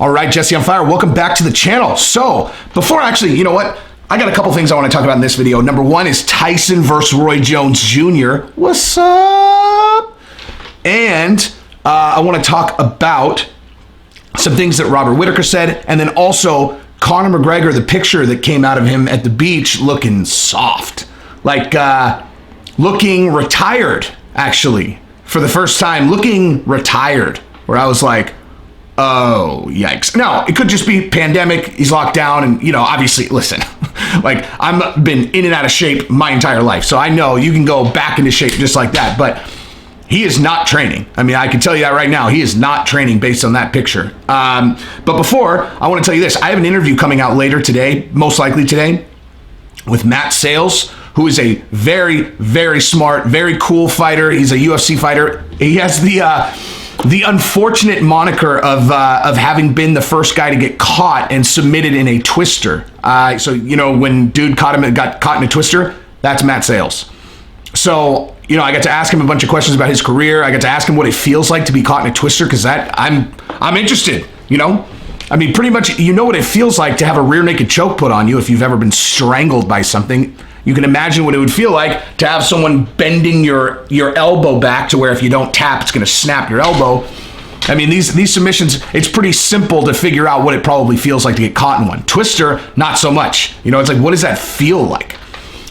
All right, Jesse on Fire, welcome back to the channel. So, before actually, you know what? I got a couple things I want to talk about in this video. Number one is Tyson versus Roy Jones Jr. What's up? And I want to talk about some things that Robert Whitaker said, and then also Conor McGregor, the picture that came out of him at the beach looking soft. Like, looking retired, actually. For the first time, looking retired. Where I was like, oh, yikes. Now, it could just be pandemic, he's locked down, and, you know, obviously, listen, like, I've been in and out of shape my entire life, so I know you can go back into shape just like that, but he is not training. I mean, I can tell you that right now, he is not training based on that picture. But before, I want to tell you this, I have an interview coming out later today, most likely today, with Matt Sales, who is a very, very smart, very cool fighter. He's a UFC fighter. He has the unfortunate moniker of having been the first guy to get caught and submitted in a twister. So, you know, when dude got caught in a twister, that's Matt Sales. So, you know, I got to ask him a bunch of questions about his career. I got to ask him what it feels like to be caught in a twister, because I'm interested, you know? I mean, pretty much, you know what it feels like to have a rear naked choke put on you if you've ever been strangled by something. You can imagine what it would feel like to have someone bending your elbow back to where if you don't tap, it's going to snap your elbow. I mean, these submissions, it's pretty simple to figure out what it probably feels like to get caught in one. Twister, not so much. You know, it's like, what does that feel like?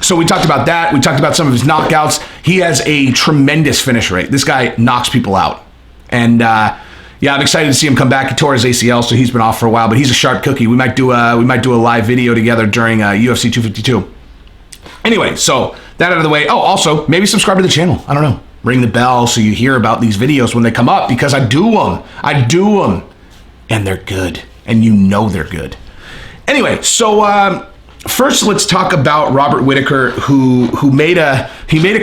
So we talked about that. We talked about some of his knockouts. He has a tremendous finish rate. This guy knocks people out. And yeah, I'm excited to see him come back. He tore his ACL, so he's been off for a while, but he's a sharp cookie. We might do a live video together during UFC 252. Anyway, so that out of the way. Oh, also, maybe subscribe to the channel. I don't know. Ring the bell so you hear about these videos when they come up, because I do them. And they're good. And you know they're good. Anyway, so first let's talk about Robert Whitaker, who made a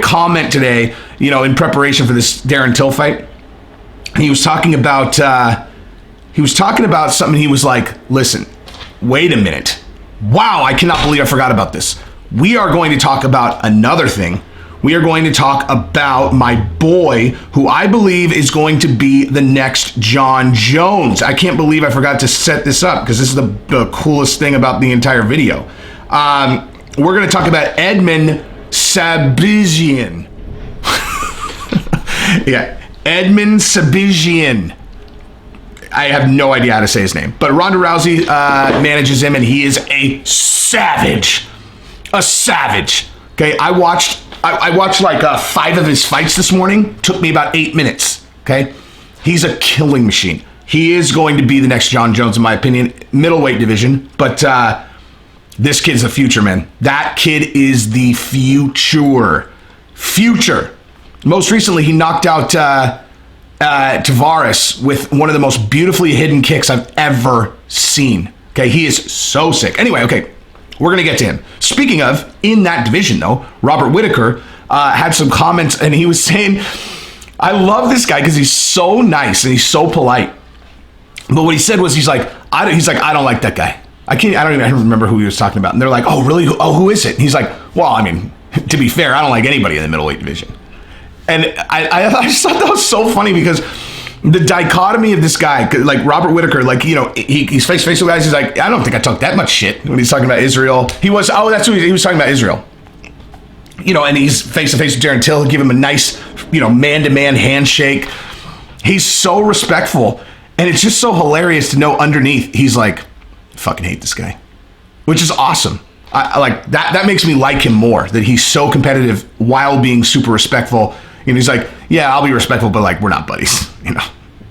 comment today, you know, in preparation for this Darren Till fight. He was talking about something. He was like, listen, wait a minute. Wow, I cannot believe I forgot about this. We are going to talk about another thing. We are going to talk about my boy, who I believe is going to be the next Jon Jones. I can't believe I forgot to set this up, because this is the coolest thing about the entire video. We're going to talk about EDMEN SHAHBAZYAN. Yeah, EDMEN SHAHBAZYAN. I have no idea how to say his name, but Ronda Rousey manages him, and he is a savage. A savage. Okay, I watched like 5 of his fights this morning. Took me about 8 minutes. Okay, he's a killing machine. He is going to be the next Jon Jones, in my opinion, middleweight division. But this kid's the future, man. That kid is the future. Most recently, he knocked out Tavares with one of the most beautifully hidden kicks I've ever seen. Okay, he is so sick. Anyway, okay, we're going to get to him. Speaking of, in that division, though, Robert Whitaker had some comments, and he was saying, I love this guy because he's so nice and he's so polite. But what he said was, he's like, I don't like that guy. I don't even remember who he was talking about. And they're like, oh, really? Who is it? And he's like, well, I mean, to be fair, I don't like anybody in the middleweight division. And I just thought that was so funny, because the dichotomy of this guy, like Robert Whitaker, like, you know, he's face to face with guys. He's like, I don't think I talk that much shit when he's talking about Israel. That's who he was talking about, Israel. You know, and he's face to face with Darren Till. He'll give him a nice, you know, man-to-man handshake. He's so respectful. And it's just so hilarious to know underneath, he's like, I fucking hate this guy, which is awesome. I like that. That makes me like him more, that he's so competitive while being super respectful. You know, he's like, yeah, I'll be respectful, but like, we're not buddies. You know,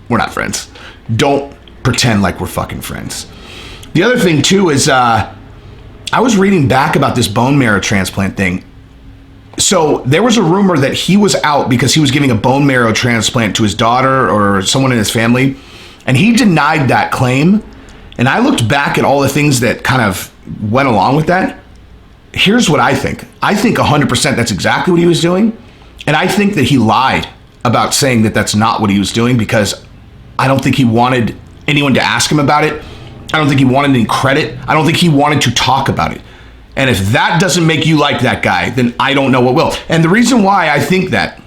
we're not friends. Don't pretend like we're fucking friends. The other thing too is, I was reading back about this bone marrow transplant thing. So there was a rumor that he was out because he was giving a bone marrow transplant to his daughter or someone in his family, and he denied that claim. And I looked back at all the things that kind of went along with that. Here's what I think. I think 100% that's exactly what he was doing. And I think that he lied about saying that that's not what he was doing, because I don't think he wanted anyone to ask him about it. I don't think he wanted any credit. I don't think he wanted to talk about it. And if that doesn't make you like that guy, then I don't know what will. And the reason why I think that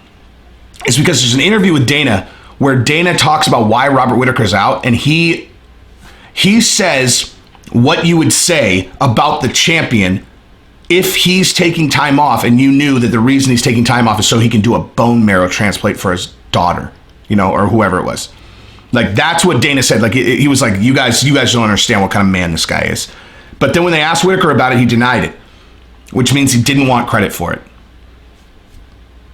is because there's an interview with Dana where Dana talks about why Robert Whitaker's out, and he He says what you would say about the champion if he's taking time off and you knew that the reason he's taking time off is so he can do a bone marrow transplant for his daughter, or whoever it was. Like, that's what Dana said. Like, he was like, you guys don't understand what kind of man this guy is. But then when they asked Whitaker about it, he denied it, which means he didn't want credit for it.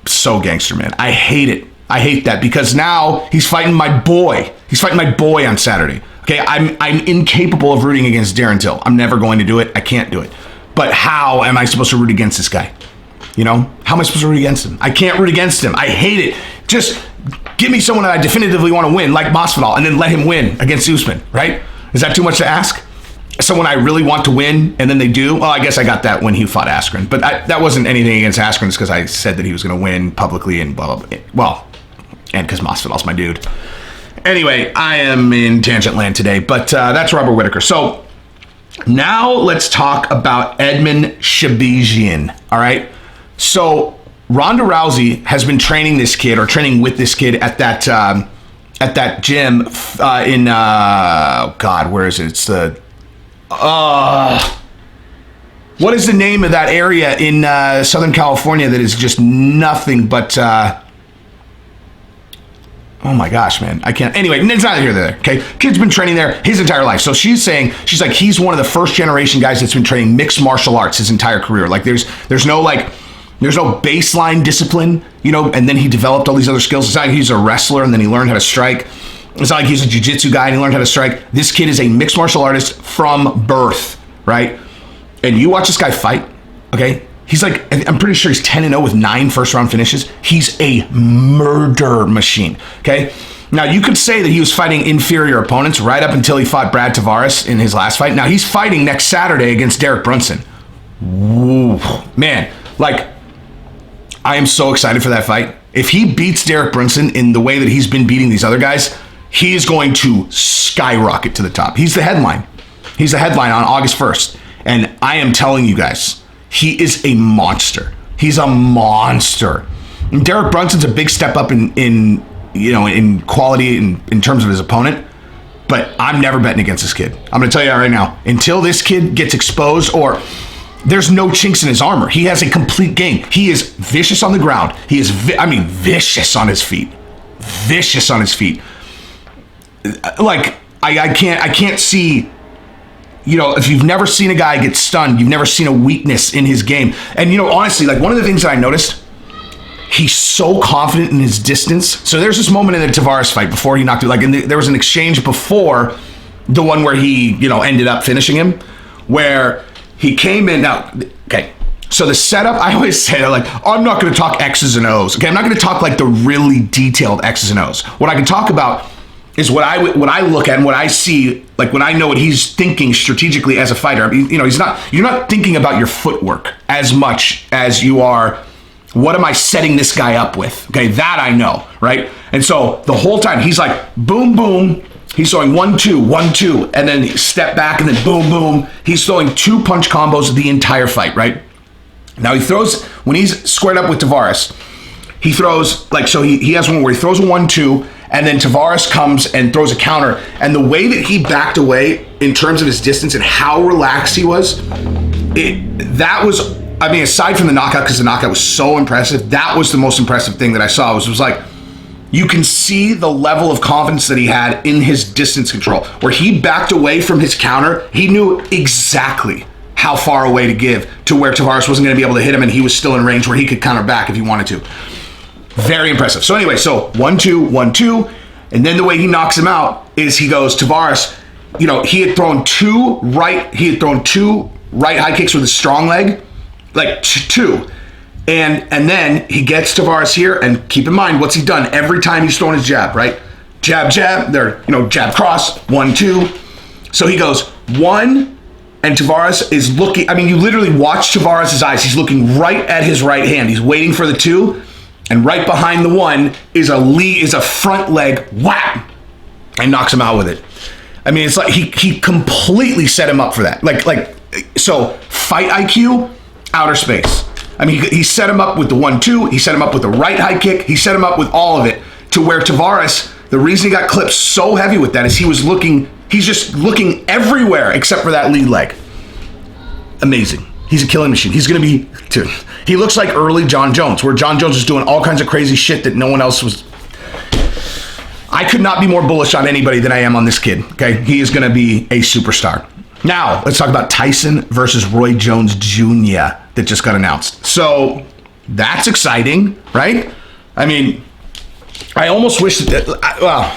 So gangster, man. I hate it. I hate that, because now he's fighting my boy. He's fighting my boy on Saturday. Okay, I'm incapable of rooting against Darren Till. I'm never going to do it. I can't do it. But how am I supposed to root against this guy? How am I supposed to root against him? I can't root against him. I hate it. Just give me someone that I definitively want to win, like Masvidal, and then let him win against Usman, right? Is that too much to ask? Someone I really want to win, and then they do? Well, I guess I got that when he fought Askren. But that wasn't anything against Askren. It's because I said that he was going to win publicly and blah, blah, blah. Well, and because Masvidal's my dude. Anyway, I am in tangent land today, but that's Robert Whitaker. So now let's talk about EDMEN SHAHBAZYAN, all right? So Ronda Rousey has been training this kid, or training with this kid at that gym in God, where is it? It's the what is the name of that area in Southern California that is just nothing but oh my gosh, man, I can't. Anyway, it's neither here nor there, okay? Kid's been training there his entire life. So she's like, he's one of the first generation guys that's been training mixed martial arts his entire career. Like, there's no baseline discipline, and then he developed all these other skills. It's not like he's a wrestler and then he learned how to strike. It's not like he's a jiu-jitsu guy and he learned how to strike. This kid is a mixed martial artist from birth, right? And you watch this guy fight, okay? He's like, I'm pretty sure he's 10-0 with 9 first-round finishes. He's a murder machine, okay? Now, you could say that he was fighting inferior opponents right up until he fought Brad Tavares in his last fight. Now, he's fighting next Saturday against Derek Brunson. Woo, man, like, I am so excited for that fight. If he beats Derek Brunson in the way that he's been beating these other guys, he is going to skyrocket to the top. He's the headline. He's the headline on August 1st. And I am telling you guys, he is a monster. He's a monster. And Derek Brunson's a big step up in quality in terms of his opponent. But I'm never betting against this kid. I'm going to tell you that right now. Until this kid gets exposed, or there's no chinks in his armor. He has a complete game. He is vicious on the ground. He is, vicious on his feet. Vicious on his feet. Like, I can't see, if you've never seen a guy get stunned, you've never seen a weakness in his game. And, honestly, like, one of the things that I noticed, he's so confident in his distance. So there's this moment in the Tavares fight before he knocked it, there was an exchange before the one where he, ended up finishing him, where he came in. Now, okay, so the setup, I always say, like, I'm not going to talk X's and O's. Okay, I'm not going to talk like the really detailed X's and O's. What I can talk about is what I look at and what I see, like when I know what he's thinking strategically as a fighter. I mean, you're not thinking about your footwork as much as you are, what am I setting this guy up with? Okay, that I know, right? And so the whole time he's like, boom, boom. He's throwing 1-2, 1-2, and then step back and then boom, boom. He's throwing 2 punch combos the entire fight, right? Now he throws, when he's squared up with Tavares, he throws, he has one where he throws a 1-2, and then Tavares comes and throws a counter. And the way that he backed away in terms of his distance and how relaxed he was, aside from the knockout, because the knockout was so impressive, that was the most impressive thing that I saw. It was like, you can see the level of confidence that he had in his distance control, where he backed away from his counter. He knew exactly how far away to give to where Tavares wasn't going to be able to hit him, and he was still in range where he could counter back if he wanted to. Very impressive. So anyway, 1-2, 1-2, and then the way he knocks him out is he goes, Tavares, he had thrown two right high kicks with his strong leg, like 2. And then he gets Tavares here, and keep in mind, what's he done every time he's thrown his jab, right? Jab, jab, there, jab, cross, 1-2. So he goes 1, and Tavares is looking, you literally watch Tavares' eyes. He's looking right at his right hand. He's waiting for the 2, and right behind the 1 is a front leg, whap, and knocks him out with it. It's like he completely set him up for that. So fight IQ, outer space. He set him up with the 1-2. He set him up with the right high kick. He set him up with all of it to where Tavares, the reason he got clipped so heavy with that is he was looking He's just looking everywhere except for that lead leg. Amazing. He's a killing machine. He's going to be, dude, he looks like early John Jones, where John Jones was doing all kinds of crazy shit that no one else was. I could not be more bullish on anybody than I am on this kid, okay? He is going to be a superstar. Now, let's talk about Tyson versus Roy Jones Jr. that just got announced. So, that's exciting, right? I mean, I almost wish that, well,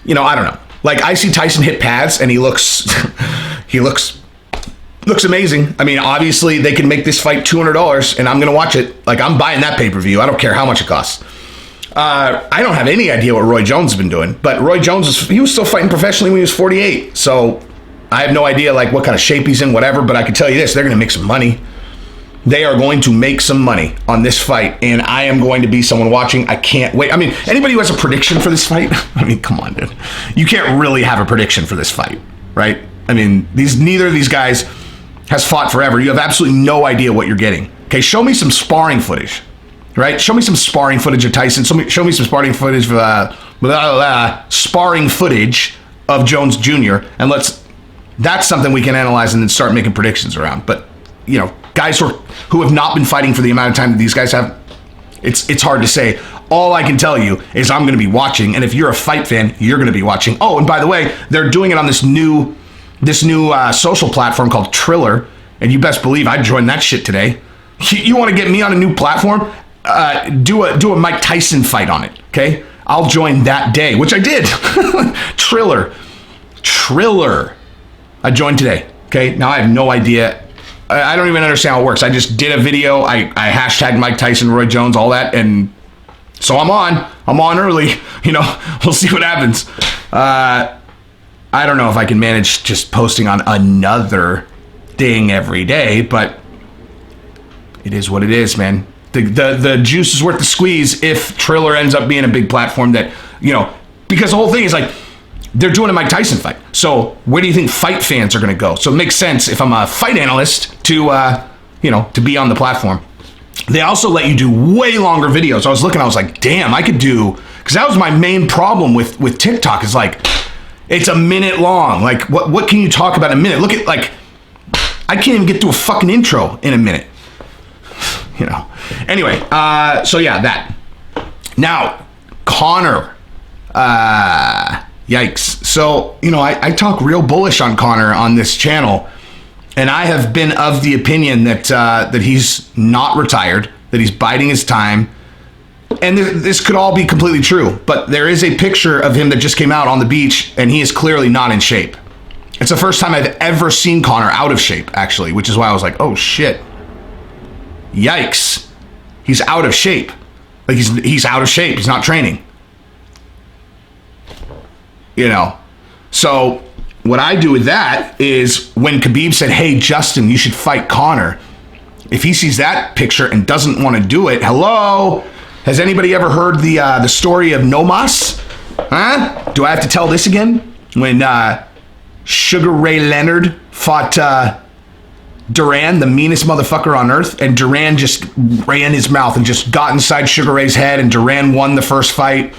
you know, I don't know. Like, I see Tyson hit pads, and he looks amazing. I mean, obviously, they can make this fight $200, and I'm going to watch it. Like, I'm buying that pay-per-view. I don't care how much it costs. I don't have any idea what Roy Jones has been doing, but Roy Jones, he was still fighting professionally when he was 48. So I have no idea like what kind of shape he's in, whatever, but I can tell you this, they're going to make some money. They are going to make some money on this fight, and I am going to be someone watching. I can't wait. I mean, anybody who has a prediction for this fight, I mean, come on, dude. You can't really have a prediction for this fight, right? I mean, neither of these guys has fought forever. You have absolutely no idea what you're getting. Okay, show me some sparring footage. Right? Show me some sparring footage of Tyson. Show me some sparring footage of sparring footage of Jones Jr. And that's something we can analyze and then start making predictions around. But, you know, guys who have not been fighting for the amount of time that these guys have, it's hard to say. All I can tell you is I'm going to be watching. And if you're a fight fan, you're going to be watching. Oh, and by the way, they're doing it on this new social platform called Triller. And you best believe I joined that shit today. You want to get me on a new platform? Do a Mike Tyson fight on it, okay? I'll join that day, which I did. Triller. I joined today, okay? Now I have no idea. I don't even understand how it works. I just did a video. I hashtagged Mike Tyson, Roy Jones, all that, and so I'm on early. You know, we'll see what happens. I don't know if I can manage just posting on another thing every day, but it is what it is, man. The juice is worth the squeeze if Triller ends up being a big platform that, you know, because the whole thing is like, they're doing a Mike Tyson fight. So where do you think fight fans are going to go? So it makes sense if I'm a fight analyst to, to be on the platform. They also let you do way longer videos. I was looking, I was like, damn, I could do, because that was my main problem with TikTok is like, it's a minute long. Like, what can you talk about in a minute? Look at, like, I can't even get through a fucking intro in a minute. You know. Anyway, so yeah, that. Now, Conor. Yikes. So, you know, I talk real bullish on Conor on this channel, and I have been of the opinion that that he's not retired, that he's biding his time, and this could all be completely true, but there is a picture of him that just came out on the beach, and he is clearly not in shape. It's the first time I've ever seen Conor out of shape, actually, which is why I was like, oh shit. Yikes. He's out of shape. Like he's out of shape. He's not training. You know. So what I do with that is when Khabib said, hey, Justin, you should fight Conor. If he sees that picture and doesn't want to do it, hello? Has anybody ever heard the story of No Mas? Huh? Do I have to tell this again? When Sugar Ray Leonard fought Duran, the meanest motherfucker on earth, and Duran just ran his mouth and just got inside Sugar Ray's head, and Duran won the first fight.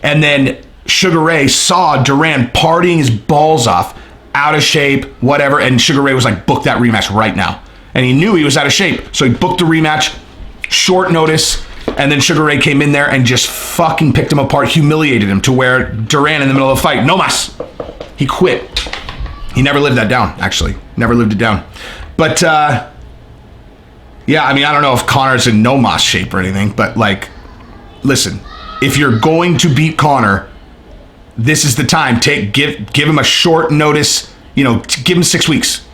And then Sugar Ray saw Duran partying his balls off, out of shape, whatever, and Sugar Ray was like, book that rematch right now. And he knew he was out of shape, so he booked the rematch, short notice, and then Sugar Ray came in there and just fucking picked him apart, humiliated him to where Duran in the middle of the fight, no mas. He quit. He never lived that down, actually. Never lived it down. But, yeah, I mean, I don't know if Conor's in no mas shape or anything, but, like, listen, if you're going to beat Conor, this is the time. Give him a short notice, you know, give him 6 weeks.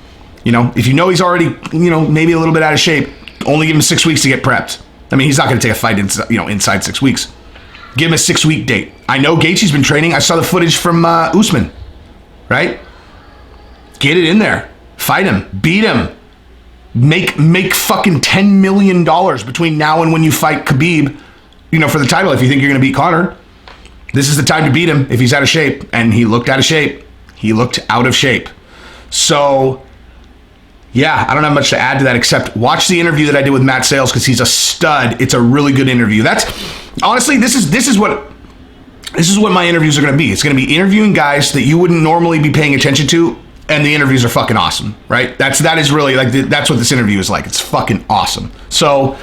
You know, if you know he's already, you know, maybe a little bit out of shape, only give him 6 weeks to get prepped. I mean, he's not going to take a fight inside 6 weeks. Give him a 6-week date. I know Gaethje's been training. I saw the footage from Usman, right? Get it in there. Fight him. Beat him. Make fucking $10 million between now and when you fight Khabib, you know, for the title if you think you're going to beat Conor. This is the time to beat him if he's out of shape. And he looked out of shape. He looked out of shape. So, yeah, I don't have much to add to that except watch the interview that I did with Matt Sales because he's a stud. It's a really good interview. That's honestly, this is what This is what my interviews are going to be. It's going to be interviewing guys that you wouldn't normally be paying attention to, and the interviews are fucking awesome, right? That is really like that's what this interview is like. It's fucking awesome. So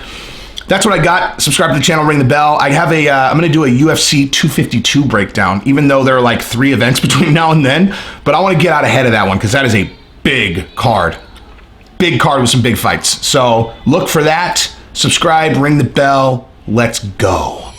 that's what I got. Subscribe to the channel, ring the bell. I have I'm going to do a UFC 252 breakdown, even though there are like 3 events between now and then. But I want to get out ahead of that one because that is a big card. Big card with some big fights. So look for that. Subscribe, ring the bell. Let's go.